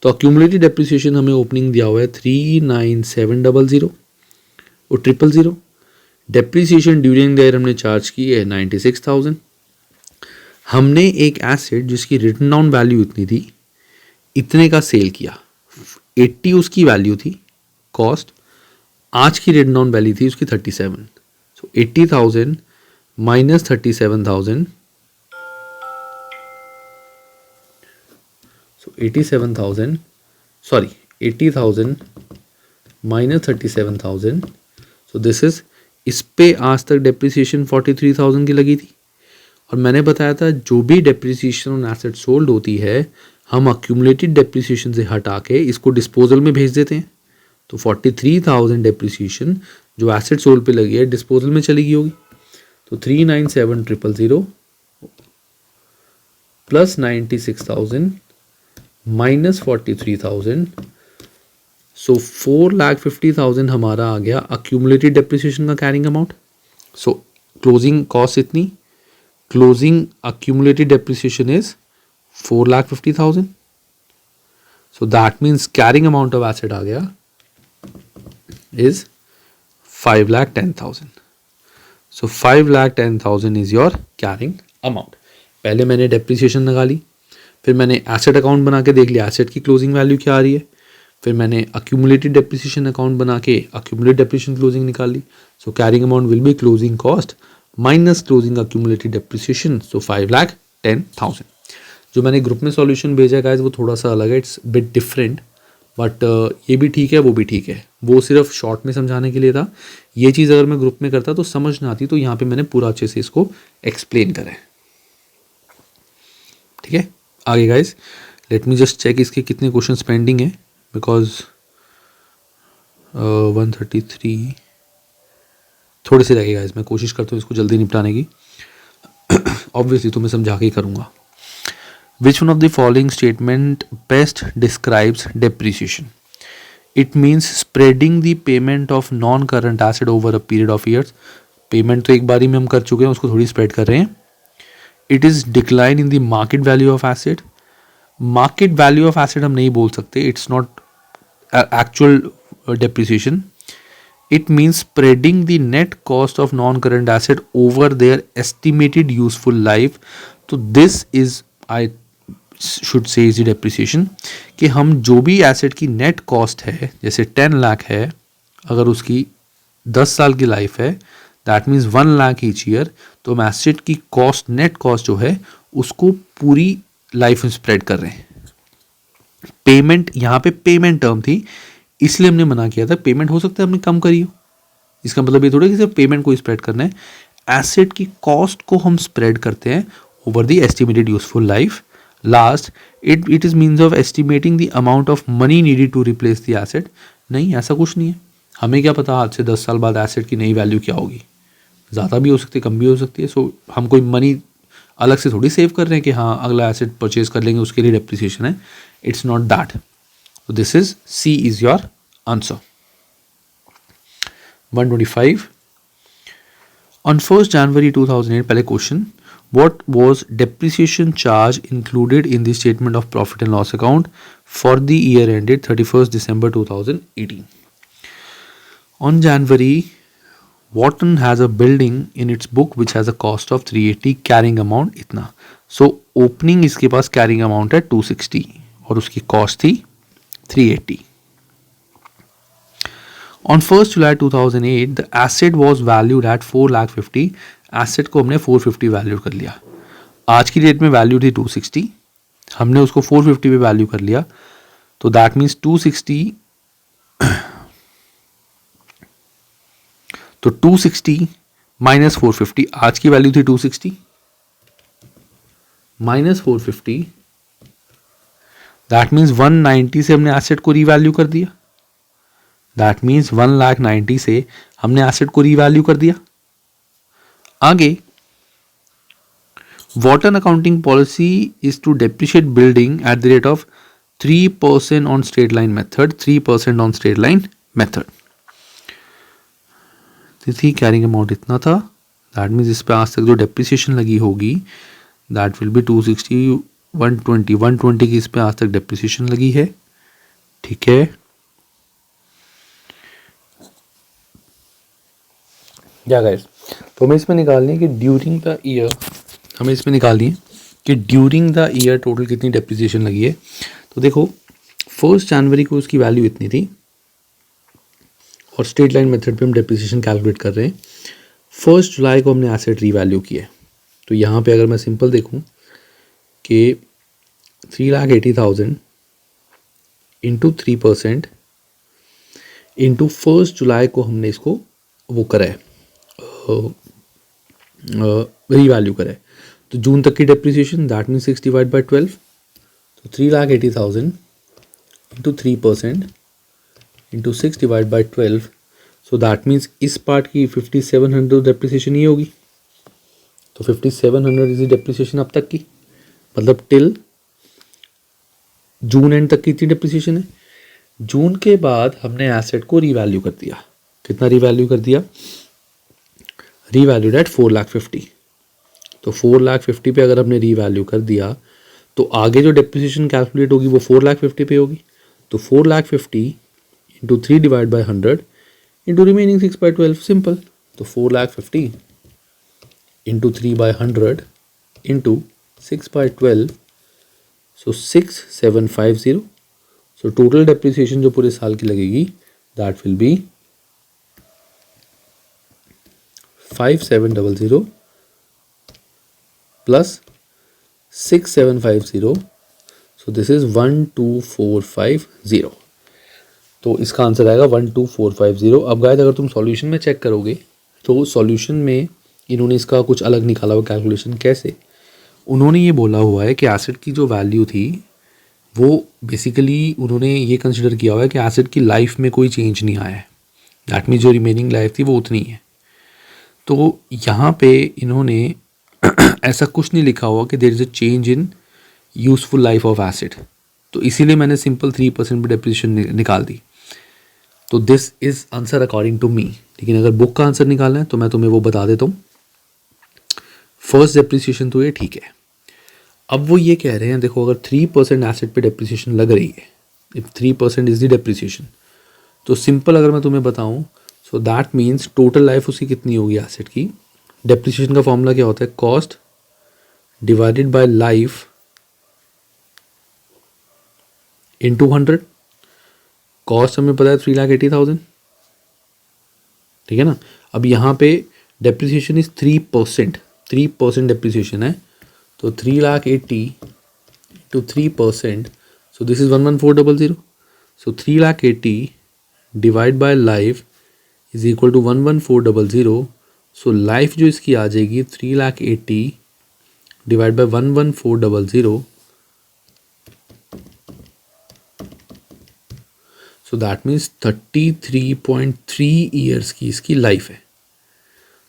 तो एक्यूमुलेटेड डेप्रिसिएशन हमें ओपनिंग दिया हुआ है 39700 और 000। डेप्रिसिएशन ड्यूरिंग द ईयर हमने चार्ज की है 96,000। हमने एक एसेट जिसकी रिटन डाउन वैल्यू इतनी थी, इतने का सेल किया, 80 उसकी वैल्यू थी कॉस्ट, आज की रिटन डाउन वैल्यू थी उसकी 37। सो 80,000 minus 37,000, so 80,000 minus 37,000, so this is, इस पे आज तक डेप्रिसिएशन 43,000 की लगी थी। और मैंने बताया था जो भी डेप्रिसिएशन ऑन एसेट सोल्ड होती है हम अक्यूमुलेटेड डेप्रिसिएशन से हटा के इसको डिस्पोजल में भेज देते हैं। तो 43,000 डेप्रिसिएशन जो एसेट सोल्ड पे लगी है डिस्पोजल में चली गई होगी। तो 397,000 प्लस 96,000 माइनस 43,000, सो 4,50,000 हमारा आ गया अक्यूमुलेटेड डेप्रिसिएशन का कैरिंग अमाउंट। सो क्लोजिंग कॉस्ट इतनी, closing accumulated depreciation is 4,50,000. So that means carrying amount of asset आ गया is 5,10,000. So 5,10,000 is your carrying amount. पहले मैंने depreciation लगा ली, फिर मैंने asset account बना के देख लिया asset की closing value क्या आ रही है, फिर मैंने accumulated depreciation account बना के accumulated depreciation closing निकाल ली. So carrying amount will be closing cost minus closing accumulated depreciation, so 5,10,000। जो मैंने ग्रुप में सॉल्यूशन भेजा गाइस वो थोड़ा सा अलग है, इट्स बिट डिफरेंट, बट ये भी ठीक है वो भी ठीक है, वो सिर्फ शॉर्ट में समझाने के लिए था। ये चीज़ अगर मैं ग्रुप में करता तो समझ ना आती, तो यहाँ पे मैंने पूरा अच्छे से इसको एक्सप्लेन करा है। ठीक है, आगे guys let me just check इसके कितने क्वेश्चन पेंडिंग है, बिकॉज 133 थोड़े से रहेगा। मैं कोशिश करता हूँ इसको जल्दी निपटाने की, ऑब्वियसली तो मैं समझा के ही करूँगा। Which one of the following statement best describes depreciation? It means spreading the payment of non-current asset over a period of years. Payment तो एक बारी में हम कर चुके हैं, उसको थोड़ी स्प्रेड कर रहे हैं. It is decline in the market value of asset. Market value of asset हम नहीं बोल सकते, it's not actual depreciation. It means spreading the net cost of non-current asset over their estimated useful life. तो this is, I should say, is the depreciation. कि हम जो भी asset की नेट कॉस्ट है, जैसे 10 लाख है, अगर उसकी 10 साल की लाइफ है, that means 1 lakh each year, तो हम एसेट की कॉस्ट, नेट कॉस्ट जो है, उसको पूरी लाइफ में स्प्रेड कर रहे हैं. पेमेंट, यहाँ पे पेमेंट टर्म थी, इसलिए हमने मना किया था. पेमेंट हो सकता है हमने कम करी हो, इसका मतलब ये थोड़ा कि सिर्फ पेमेंट को स्प्रेड करना है. एसेट की कॉस्ट को हम स्प्रेड करते हैं over the estimated useful life. Last, it is means of estimating the amount of money needed to replace the asset. नहीं, ऐसा कुछ नहीं है. हमें क्या पता आज से 10 साल बाद एसेट की नई वैल्यू क्या होगी. ज़्यादा भी हो सकती है, कम भी हो सकती है. सो हम कोई मनी अलग से थोड़ी सेव कर रहे हैं कि हाँ अगला एसेट परचेज कर लेंगे, उसके लिए डेप्रिसिएशन है. It's not that. So this is C is your answer. 125. On 1st January 2008, पहले question, what was depreciation charge included in the statement of profit and loss account for the year ended 31st December 2018? On January, Wharton has a building in its book which has a cost of 380, carrying amount इतना. So opening इसके पास carrying amount है 260 और उसकी cost थी 380. On 1st July 2008, the asset was valued at 4,50,000. Asset को हमने 450 value कर लिया. आज की डेट में वैल्यू थी 260, हमने उसको 450 पे वैल्यू कर लिया. तो दैट मीन्स 260, तो 260 माइनस 450, आज की वैल्यू थी 260 माइनस 450, दैट मीन्स 190 से हमने एसेट को रीवैल्यू कर दिया. दैट मीन्स 1,90,000 से हमने एसेट को रीवैल्यू कर दिया. आगे, Wharton accounting policy is to depreciate building at the rate of 3% on straight line method. 3% on straight line method. थी कैरिंग अमाउंट इतना था. दैट मीन्स इस पर आज तक जो डेप्रिसिएशन लगी होगी दैट विल बी 260, 120 की इस पर आज तक डेप्रिसिएशन लगी है. ठीक है, क्या गाइस, तो हमें इसमें निकालनी है कि ड्यूरिंग द ईयर, हमें इसमें निकालनी है कि ड्यूरिंग द ईयर टोटल कितनी डेप्रिसिएशन लगी है. तो देखो 1st जनवरी को उसकी वैल्यू इतनी थी और स्ट्रेट लाइन मेथड पे हम डेप्रिसिएशन कैलकुलेट कर रहे हैं. 1st जुलाई को हमने एसेट रीवैल्यू किया है. तो यहाँ पे अगर मैं सिंपल देखूँ कि 3,80,000 इंटू 3% इंटू 1st जुलाई को हमने इसको वो करा है, रीवैल्यू करा है. तो जून तक की depreciation that means 6 divide by 12. तो 3,80,000 into 3% into 6 divide by 12. So that means इस पार्ट की 5,700 डेप्रिसिएशन ही होगी. तो 5,700 इज डेप्रिसिएशन अब तक की, मतलब टिल जून एंड तक की इतनी डेप्रिसिएशन है. जून के बाद हमने एसेट को रीवैल्यू कर दिया. कितना रीवैल्यू कर दिया? Revalued at 4,50,000. तो 4,50,000 पे अगर हमने रीवैल्यू कर दिया तो आगे जो डेप्रिसिएशन कैलकुलेट होगी वो 4,50,000 पे होगी. तो 4,50,000 into 3 divide by 100 into remaining 6 by 12, simple. तो 4,50,000 into 3 by 100 into 6 by 12, so 6,750. So total depreciation जो पूरे साल की लगेगी that will be 5,700 plus 6,750. So this is 12,450. तो इसका आंसर आएगा 12,450. अब गाइस अगर तुम सॉल्यूशन में चेक करोगे तो सॉल्यूशन में इन्होंने इसका कुछ अलग निकाला हुआ कैलकुलेशन. कैसे? उन्होंने ये बोला हुआ है कि एसेट की जो वैल्यू थी वो बेसिकली उन्होंने ये कंसिडर किया हुआ है कि एसेट की लाइफ में कोई चेंज नहीं आया है. दैट मीन्स जो रिमेनिंग लाइफ थी वो उतनी है. तो यहाँ पे इन्होंने ऐसा कुछ नहीं लिखा हुआ कि there is a change in useful life of asset, तो इसीलिए मैंने सिंपल 3% पे डेप्रिसिएशन निकाल दी। तो this is answer according to me. लेकिन अगर बुक का आंसर निकालना है तो मैं तुम्हें वो बता देता हूँ। फर्स्ट डेप्रिसिएशन तो ये ठीक है। अब वो ये कह रहे हैं, देखो अगर 3% एसेट पे डेप्रिसिएशन लग रही है, इफ 3% इज द डेप्रिसिएशन, तो सिंपल अगर मैं तुम्हें बताऊं, सो दैट मीन्स टोटल लाइफ उसकी कितनी होगी एसेट की। डेप्रिसिएशन का फॉर्मूला क्या होता है, cost divided by life into 100। Cost हमें पता है 3,80,000, ठीक है ना। अब यहाँ पे डेप्रिसिएशन इज 3%, 3% डेप्रिसिएशन है, तो 3,80,000 into 3%, so this is 11400। So 3,80,000 divide by life is equal to 11400। So life जो इसकी आ जाएगी 3,80,000 divide by 11400, so that means 33.3 years की इसकी लाइफ है।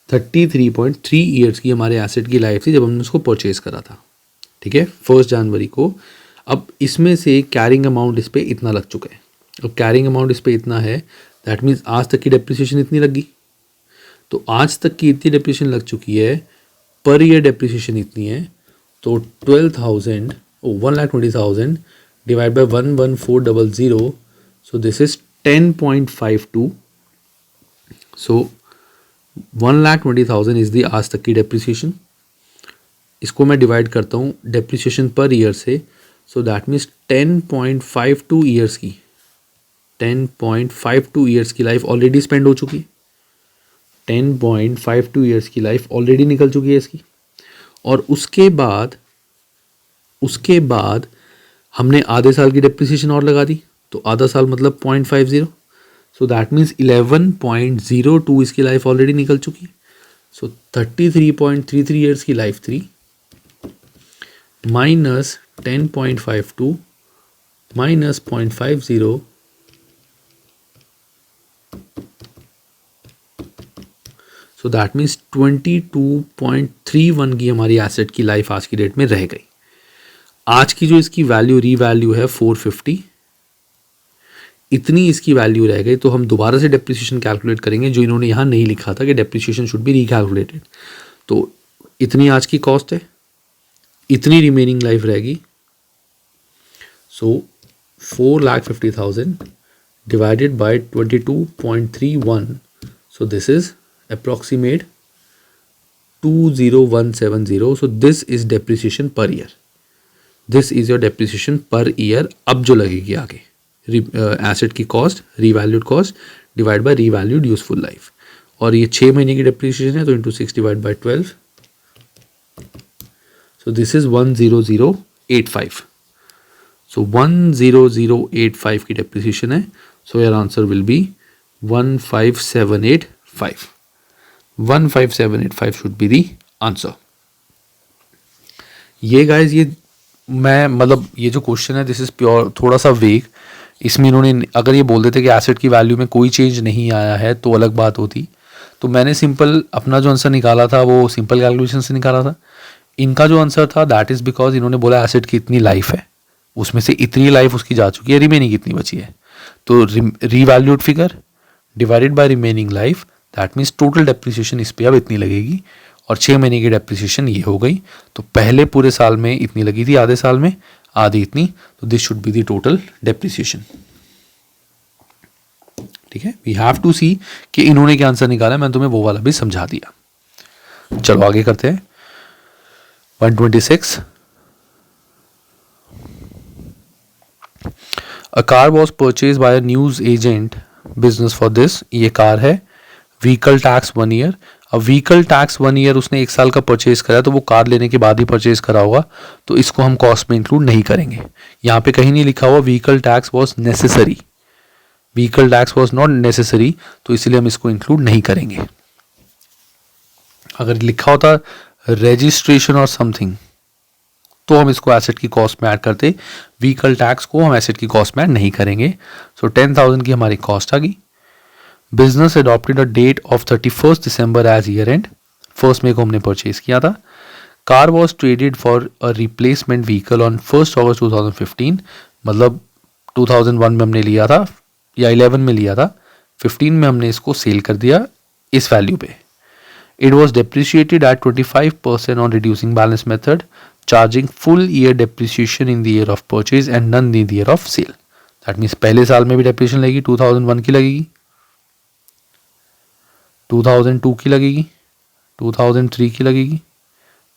33.3 ईयर्स की हमारे एसेट की लाइफ थी जब हमने उसको परचेज करा था, ठीक है, 1 जनवरी को। अब इसमें से कैरिंग अमाउंट इस पे इतना लग चुका है। अब कैरिंग अमाउंट इस पे इतना है, दैट मीन्स आज तक की डेप्रिसिएशन इतनी लगी। तो आज तक की इतनी डेप्रिसिएशन लग चुकी है, पर ईयर डेप्रिसिएशन इतनी है, तो 1,20,000 divide by 11400, so this is 10.52। So 1,20,000 is the आज तक की डेप्रिसिएशन। इसको मैं डिवाइड करता हूँ डेप्रिसिएशन पर ईयर से, सो दैट मीन्स 10.52 ईयर्स की 10.52 ईयर्स की लाइफ ऑलरेडी स्पेंड हो चुकी है। 10.52 ईयर्स की लाइफ ऑलरेडी निकल चुकी है इसकी। और उसके बाद हमने आधे साल की डेप्रिसिएशन और लगा दी, तो आधा साल मतलब 0.50, सो दैट मीन्स 11.02 इसकी लाइफ ऑलरेडी निकल चुकी है। सो 33.33 ईयर्स की life 3 minus 10.52 minus 0.50, so that means 22.31 की हमारी एसेट की लाइफ आज की डेट में रह गई। आज की जो इसकी वैल्यू रीवैल्यू है 450, इतनी इसकी वैल्यू रह गई। तो हम दोबारा से डेप्रिसिएशन कैलकुलेट करेंगे, जो इन्होंने यहाँ नहीं लिखा था कि डेप्रिसिएशन शुड बी रिकैलकुलेटेड। तो इतनी आज की कॉस्ट है, इतनी रिमेनिंग लाइफ रहेगी। सो 4,50,000 divided by 22.31, so this is approximate 20170. So this is depreciation per year. This is your depreciation per year. अब जो लगेगी आगे एसेट की cost, revalued cost divide by revalued useful life. और ये 6 महीने की डेप्रिसिएशन है, तो into 6 divide by 12, so this is 10085। सो 10085 की डेप्रिसिएशन है, सो your answer will B 15785। 15785 should be the answer. ये गाइज, ये मैं मतलब ये जो क्वेश्चन है दिस इज प्योर थोड़ा सा वेग। इसमें इन्होंने अगर ये बोल देते कि एसेट की वैल्यू में कोई चेंज नहीं आया है तो अलग बात होती। तो मैंने सिंपल अपना जो आंसर निकाला था वो सिंपल कैलकुलेशन से निकाला था। इनका जो आंसर था दैट इज बिकॉज इन्होंने बोला एसेट की इतनी लाइफ है, उसमें से इतनी लाइफ उसकी जा चुकी है, रिमेनिंग कितनी बची है। तो revalued figure divided by remaining life, that means total depreciation इस पर अब इतनी लगेगी। और 6 महीने की डेप्रिसिएशन ये हो गई। तो पहले पूरे साल में इतनी लगी थी, आधे साल में आधी इतनी, तो this should be the total depreciation. ठीक है, वी हैव टू सी कि इन्होंने क्या आंसर निकाला। मैंने तुम्हें वो वाला भी समझा दिया। चलो आगे करते हैं। 126 a car was purchase by a news agent business for this. ये कार है। Vehicle tax 1 year. अब व्हीकल टैक्स 1 ईयर उसने 1 साल का परचेज करा, तो वो कार लेने के बाद ही परचेज करा होगा, तो इसको हम कॉस्ट में इंक्लूड नहीं करेंगे। यहाँ पे कहीं नहीं लिखा हुआ vehicle tax was necessary, vehicle tax was not necessary, तो इसलिए हम इसको इंक्लूड नहीं करेंगे। अगर लिखा होता रजिस्ट्रेशन और समथिंग तो हम इसको एसेट की कॉस्ट में ऐड करते। व्हीकल टैक्स को हम एसेट की कॉस्ट में ऐड नहीं करेंगे। सो 10,000 की हमारी कॉस्ट आ गई। Business adopted a date of 31 December as year end. 1 मई को हमने परचेज किया था। Car was traded for a replacement vehicle on 1 August 2015, मतलब 2001 में हमने लिया था या 11 में लिया था, 15 में हमने इसको सेल कर दिया इस वैल्यू पे. It was depreciated at 25% on reducing balance method, charging full year depreciation in the year of purchase and none in the year of sale. That means पहले साल में भी depreciation लगेगी, 2001 की लगेगी, 2002 की लगेगी, 2003 की लगेगी,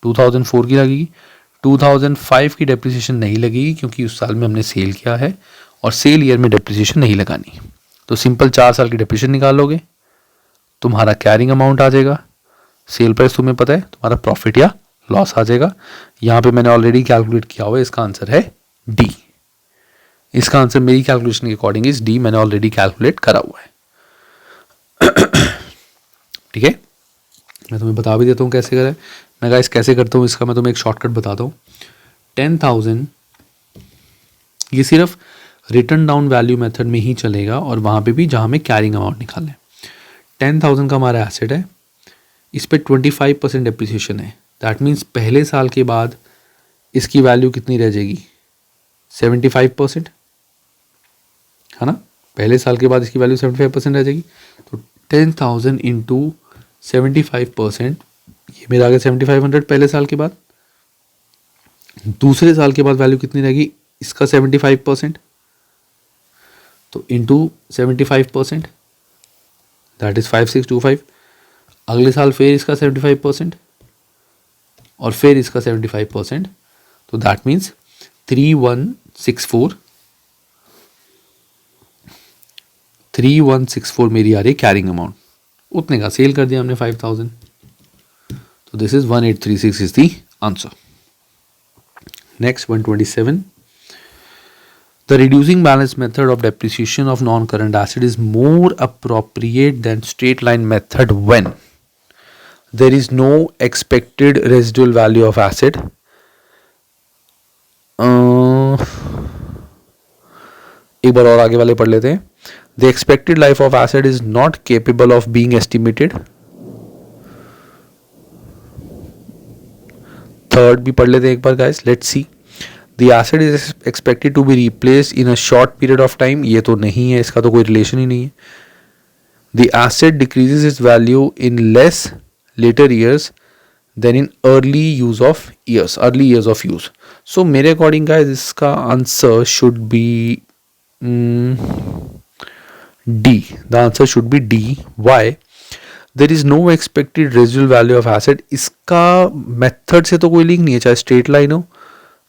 2004 की लगेगी, 2005 की depreciation नहीं लगेगी क्योंकि उस साल में हमने सेल किया है और सेल ईयर में depreciation नहीं लगानी. तो सिंपल 4 साल की depreciation निकाल लोगे, तुम्हारा कैरिंग अमाउंट आ जाएगा, सेल प्राइस तुम्हें पता है, तुम्हारा प्रॉफिट या लॉस आ जाएगा. यहाँ पे मैंने ऑलरेडी कैलकुलेट किया हुआ है, इसका आंसर है डी. इसका आंसर मेरी कैलकुलेशन के अकॉर्डिंग इज डी, मैंने ऑलरेडी कैलकुलेट करा हुआ है. ठीक है, मैं तुम्हें बता भी देता हूँ कैसे करें. मैं गाइस कैसे करता हूँ इसका मैं तुम्हें एक शॉर्टकट बताता हूँ. 10,000 ये सिर्फ रिटर्न डाउन वैल्यू मेथड में ही चलेगा और वहाँ पे भी जहाँ में कैरिंग अमाउंट निकालना है. 10,000 का हमारा एसेट है, इस पे 25% डेप्रिसिएशन है. दैट मीन्स पहले साल के बाद इसकी वैल्यू कितनी रह जाएगी, 75%, है ना. पहले साल के बाद इसकी वैल्यू 75% रह जाएगी. तो 10,000 इंटू 75%, ये मेरा आ गया 7,500 पहले साल के बाद. दूसरे साल के बाद वैल्यू कितनी रहेगी, इसका 75%, तो इंटू 75%, दैट इज 5625. अगले साल फिर इसका 75% और फिर इसका 75%, तो दैट मीन्स 3164 मेरी आ रही कैरिंग अमाउंट. उतने का सेल कर दिया हमने 5,000. तो this is 1836 is the answer. Next 127. The reducing balance method of depreciation of non-current asset is more appropriate than straight line method when there is no expected residual value of asset. एक बार और आगे वाले पढ़ लेते हैं. The expected life of asset is not capable of being estimated. Third भी पढ़ लेते हैं एक बार guys. Let's see. The asset is expected to be replaced in a short period of time. ये तो नहीं है, इसका तो कोई रिलेशन ही नहीं है. The asset decreases its value in less later years than in early years of use. So मेरे according guys इसका answer should be D. The answer should be D. Why? There is no expected residual value of asset. इसका method से तो कोई link नहीं है, चाहे straight line हो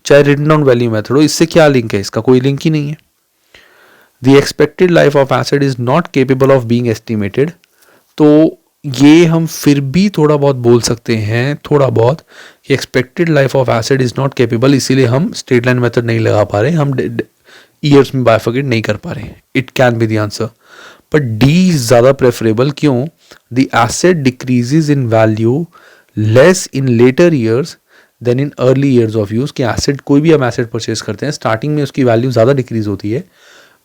चाहे रिटन डाउन वैल्यू मेथड हो. इससे क्या लिंक है, इसका कोई लिंक ही नहीं है. The expected life of asset is not capable of being estimated. तो ये हम फिर भी थोड़ा बहुत बोल सकते हैं, थोड़ा बहुत, कि expected life of asset is not capable, इसीलिए हम स्ट्रेट लाइन मेथड नहीं लगा पा रहे, हम ईयर्स में बाइफरकेट नहीं कर पा रहे. It can be the answer, but डी ज़्यादा प्रेफरेबल. क्यों? The asset decreases in value less in later years than in early years of use. कि एसेट, कोई भी हम एसेट परचेज करते हैं, स्टार्टिंग में उसकी वैल्यू ज़्यादा डिक्रीज होती है,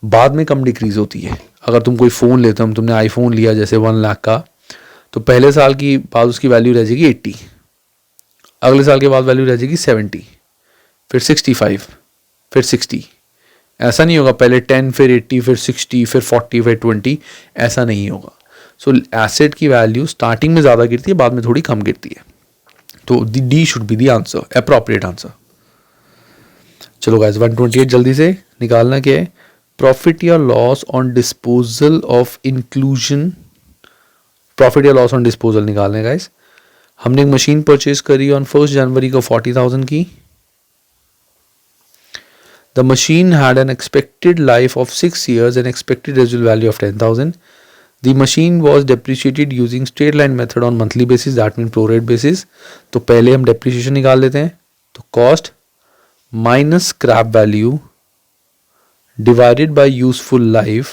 बाद में कम डिक्रीज होती है. अगर तुम कोई फ़ोन लेते हो, तुमने आईफोन लिया जैसे 1 लाख का, तो पहले साल की बाद उसकी वैल्यू रह जाएगी 80, अगले साल के बाद वैल्यू रह जाएगी 70, फिर 65, फिर 60. ऐसा नहीं होगा पहले 10 फिर 80 फिर 60 फिर 40 फिर 20, ऐसा नहीं होगा. सो एसेट की वैल्यू स्टार्टिंग में ज़्यादा गिरती है, बाद में थोड़ी कम गिरती है. तो D should be the answer, appropriate answer. चलो गाइस 128 जल्दी से निकालना क्या है. प्रॉफिट या loss on disposal of inclusion, profit या लॉस ऑन डिस्पोजल निकालने गाइस. हमने एक मशीन परचेज करी ऑन 1 जनवरी को 40,000 की. The machine had an expected life of 6 years and expected residual value of 10,000. The machine was depreciated using straight line method on monthly basis, that means prorate basis. तो पहले हम depreciation निकाल लेते हैं. तो cost minus scrap value divided by useful life.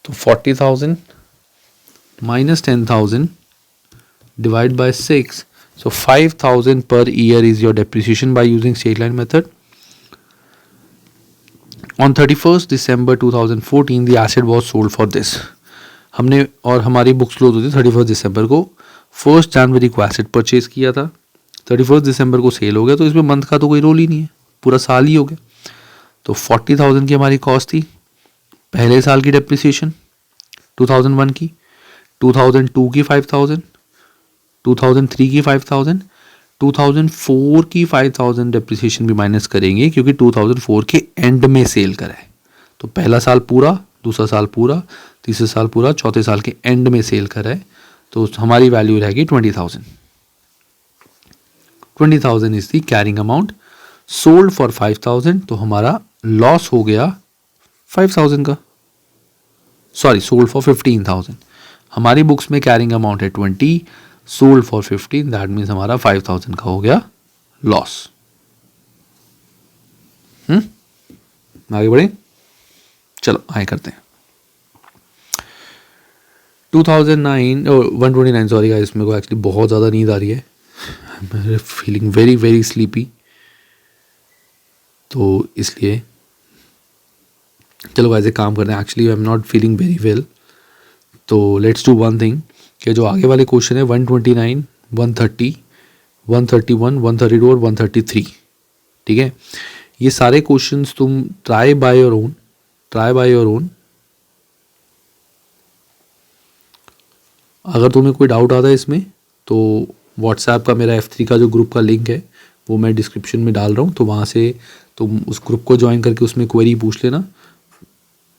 तो 40,000 minus 10,000 divided by 6. So 5,000 per year is your depreciation by using straight line method. On 31st December 2014 the asset was sold for this. हमने, और हमारी books close होती है 31 दिसंबर को, 1 जनवरी को asset purchase किया था. दिसंबर को सेल हो गया, तो इसमें मंथ का तो कोई रोल ही नहीं है, पूरा साल ही हो गया। तो 40,000 की हमारी कॉस्ट थी पहले साल की डेप्रिसिएशन 2001 की, 2002 की 5,000, 2003 की 5,000, 2004 की 5,000 डेप्रिसिएशन भी माइनस करेंगे क्योंकि 2004 के एंड में सेल करा है। तो पहला साल पूरा, दूसरा साल पूरा, तीसरा साल पूरा, चौथे साल के एंड में सेल करा है, तो हमारी वैल्यू रहेगी 20,000। 20,000 is the carrying amount. Sold for 5,000, तो हमारा लॉस हो गया 5,000 का, सॉरी सोल्ड फॉर 15,000। हमारी बुक्स में कैरिंग अमाउंट है 20, सोल्ड फॉर 15, दैट मीन्स हमारा 5,000 का हो गया लॉस। आगे बढ़े, चलो आगे करते हैं। 2009 129, सॉरी गाइस, मेरे को एक्चुअली बहुत ज़्यादा नींद आ रही है, I feeling very very sleepy, तो इसलिए चलो गाइस एक काम करते हैं। Actually I am not feeling very well, तो लेट्स डू वन थिंग कि जो आगे वाले क्वेश्चन है 129, 130, 131, 132 और 133, ठीक है, ये सारे क्वेश्चंस तुम ट्राई बाय योर ओन। अगर तुम्हें कोई डाउट आता है इसमें तो व्हाट्सएप का मेरा F3 का जो ग्रुप का लिंक है वो मैं डिस्क्रिप्शन में डाल रहा हूँ, तो वहाँ से तुम उस ग्रुप को ज्वाइन करके उसमें क्वेरी पूछ लेना।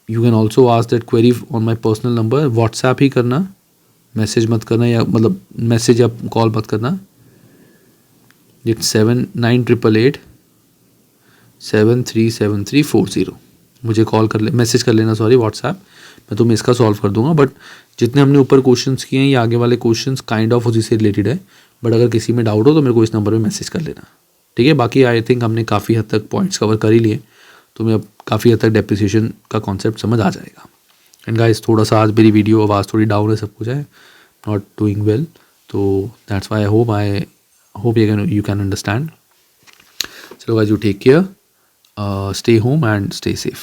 You can also ask that query on my personal number, WhatsApp ही करना, मैसेज मत करना, या मतलब मैसेज या कॉल मत करना। इट्स 7988737340, मुझे कॉल कर ले, मैसेज कर लेना, सॉरी व्हाट्सएप, मैं तुम्हें इसका सॉल्व कर दूंगा। बट जितने हमने ऊपर क्वेश्चंस किए हैं ये आगे वाले क्वेश्चंस काइंड ऑफ उसी से रिलेटेड है, बट अगर किसी में डाउट हो तो मेरे को इस नंबर पे मैसेज कर लेना, ठीक है। बाकी आई थिंक हमने काफ़ी हद तक पॉइंट्स कवर कर ही लिए, तुम्हें अब काफ़ी हद तक डेप्रिसिएशन का कॉन्सेप्ट समझ आ जाएगा। एंड गाइस थोड़ा सा आज मेरी वीडियो आवाज़ थोड़ी डाउन है, सब कुछ है, नॉट डूइंग वेल, तो that's why I hope you can understand. चलो guys, you take care, stay home and stay safe.